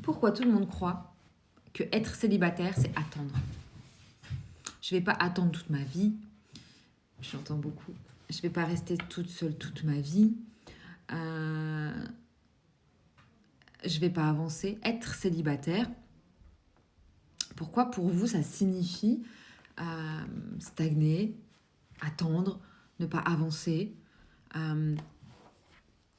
Pourquoi tout le monde croit que être célibataire, c'est attendre? Je ne vais pas attendre toute ma vie. J'entends beaucoup. Je ne vais pas rester toute seule toute ma vie. Je ne vais pas avancer. Être célibataire, pourquoi pour vous ça signifie stagner, attendre, ne pas avancer?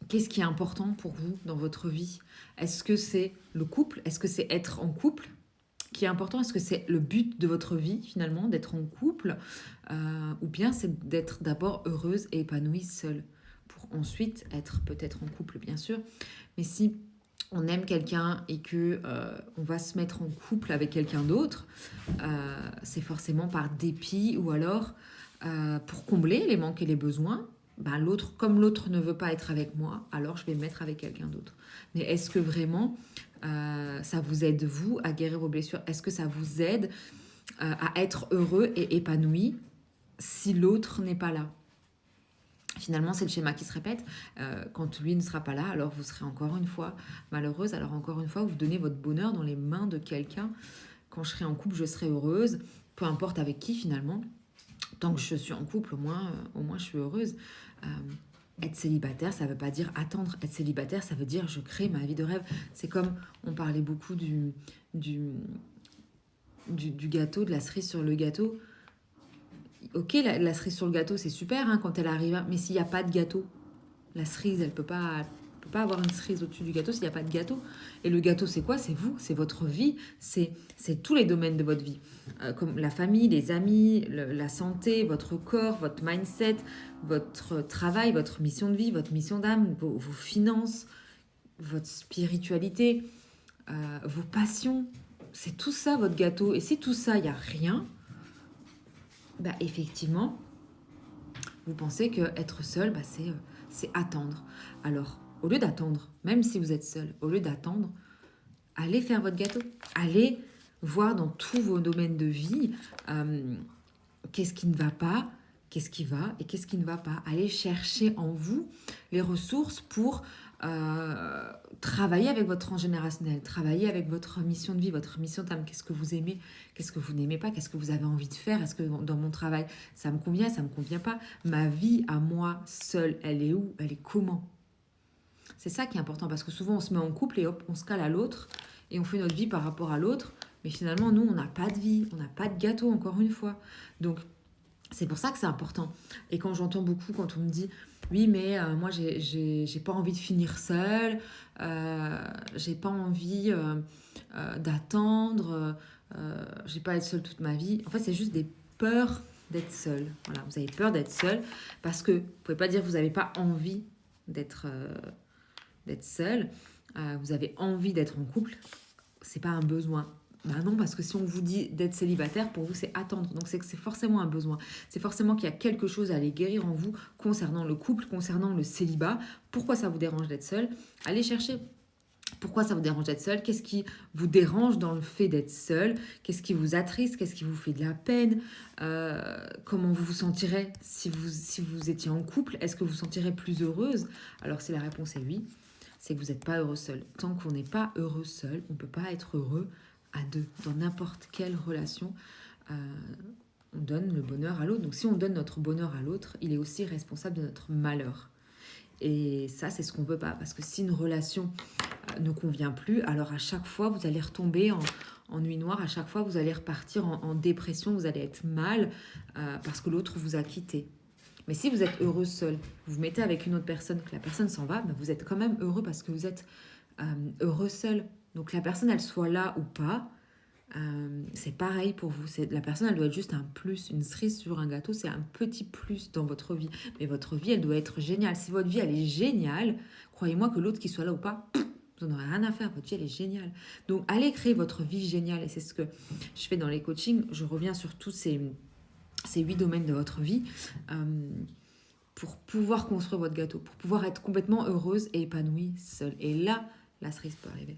Qu'est-ce qui est important pour vous dans votre vie? Est-ce que c'est le couple? Est-ce que c'est être en couple qui est important? Est-ce que c'est le but de votre vie finalement, d'être en couple? Ou bien c'est d'être d'abord heureuse et épanouie seule pour ensuite être peut-être en couple, bien sûr. Mais si on aime quelqu'un et que on va se mettre en couple avec quelqu'un d'autre, c'est forcément par dépit ou alors pour combler les manques et les besoins. Ben, l'autre, comme l'autre ne veut pas être avec moi, alors je vais me mettre avec quelqu'un d'autre. Mais est-ce que vraiment ça vous aide, vous, à guérir vos blessures? Est-ce que ça vous aide à être heureux et épanoui si l'autre n'est pas là? Finalement, c'est le schéma qui se répète. Quand lui ne sera pas là, alors vous serez encore une fois malheureuse. Alors encore une fois, vous donnez votre bonheur dans les mains de quelqu'un. Quand je serai en couple, je serai heureuse. Peu importe avec qui finalement. Tant que je suis en couple, au moins je suis heureuse. Être célibataire, ça ne veut pas dire attendre. Être célibataire, ça veut dire je crée ma vie de rêve. C'est comme on parlait beaucoup du gâteau, de la cerise sur le gâteau. Ok, la cerise sur le gâteau, c'est super hein, quand elle arrive, mais s'il n'y a pas de gâteau, la cerise, elle peut pas avoir une cerise au-dessus du gâteau s'il n'y a pas de gâteau. Et le gâteau, c'est quoi? C'est vous, c'est votre vie, c'est tous les domaines de votre vie. Comme la famille, les amis, la santé, votre corps, votre mindset, votre travail, votre mission de vie, votre mission d'âme, vos finances, votre spiritualité, vos passions. C'est tout ça, votre gâteau. Et si tout ça, il n'y a rien, bah, effectivement, vous pensez qu'être seul, bah, c'est attendre. Alors, au lieu d'attendre, même si vous êtes seul, au lieu d'attendre, allez faire votre gâteau. Allez voir dans tous vos domaines de vie qu'est-ce qui ne va pas, qu'est-ce qui va et qu'est-ce qui ne va pas. Allez chercher en vous les ressources pour travailler avec votre transgénérationnel, travailler avec votre mission de vie, votre mission d'âme. Qu'est-ce que vous aimez, qu'est-ce que vous n'aimez pas, qu'est-ce que vous avez envie de faire? Est-ce que dans mon travail, ça me convient, ça ne me convient pas? Ma vie à moi seule, elle est où? Elle est comment? C'est ça qui est important parce que souvent on se met en couple et hop, on se cale à l'autre et on fait notre vie par rapport à l'autre. Mais finalement, nous, on n'a pas de vie, on n'a pas de gâteau, encore une fois. Donc, c'est pour ça que c'est important. Et quand j'entends beaucoup, quand on me dit oui, mais moi, j'ai pas envie de finir seule, j'ai pas envie d'attendre, j'ai pas à être seule toute ma vie. En fait, c'est juste des peurs d'être seule. Voilà, vous avez peur d'être seule parce que vous pouvez pas dire que vous n'avez pas envie d'être seule. Vous avez envie d'être en couple. C'est pas un besoin. Ben non, parce que si on vous dit d'être célibataire, pour vous, c'est attendre. Donc, c'est que c'est forcément un besoin. C'est forcément qu'il y a quelque chose à aller guérir en vous concernant le couple, concernant le célibat. Pourquoi ça vous dérange d'être seul? Allez chercher. Pourquoi ça vous dérange d'être seul? Qu'est-ce qui vous dérange dans le fait d'être seul? Qu'est-ce qui vous attriste? Qu'est-ce qui vous fait de la peine? Comment vous vous sentirez si vous étiez en couple? Est-ce que vous vous sentirez plus heureuse? Alors, si la réponse est oui, c'est que vous n'êtes pas heureux seul. Tant qu'on n'est pas heureux seul, on ne peut pas être heureux à deux. Dans n'importe quelle relation, on donne le bonheur à l'autre. Donc si on donne notre bonheur à l'autre, il est aussi responsable de notre malheur. Et ça, c'est ce qu'on ne veut pas. Parce que si une relation ne convient plus, alors à chaque fois, vous allez retomber en nuit noire. À chaque fois, vous allez repartir en dépression. Vous allez être mal parce que l'autre vous a quitté. Mais si vous êtes heureux seul, vous vous mettez avec une autre personne, que la personne s'en va, ben vous êtes quand même heureux parce que vous êtes heureux seul. Donc la personne, elle soit là ou pas, c'est pareil pour vous. La personne, elle doit être juste un plus. Une cerise sur un gâteau, c'est un petit plus dans votre vie. Mais votre vie, elle doit être géniale. Si votre vie, elle est géniale, croyez-moi que l'autre qui soit là ou pas, vous n'en aurez rien à faire. Votre vie, elle est géniale. Donc allez créer votre vie géniale. Et c'est ce que je fais dans les coachings. Je reviens sur tous ces 8 domaines de votre vie pour pouvoir construire votre gâteau, pour pouvoir être complètement heureuse et épanouie seule. Et là, la cerise peut arriver.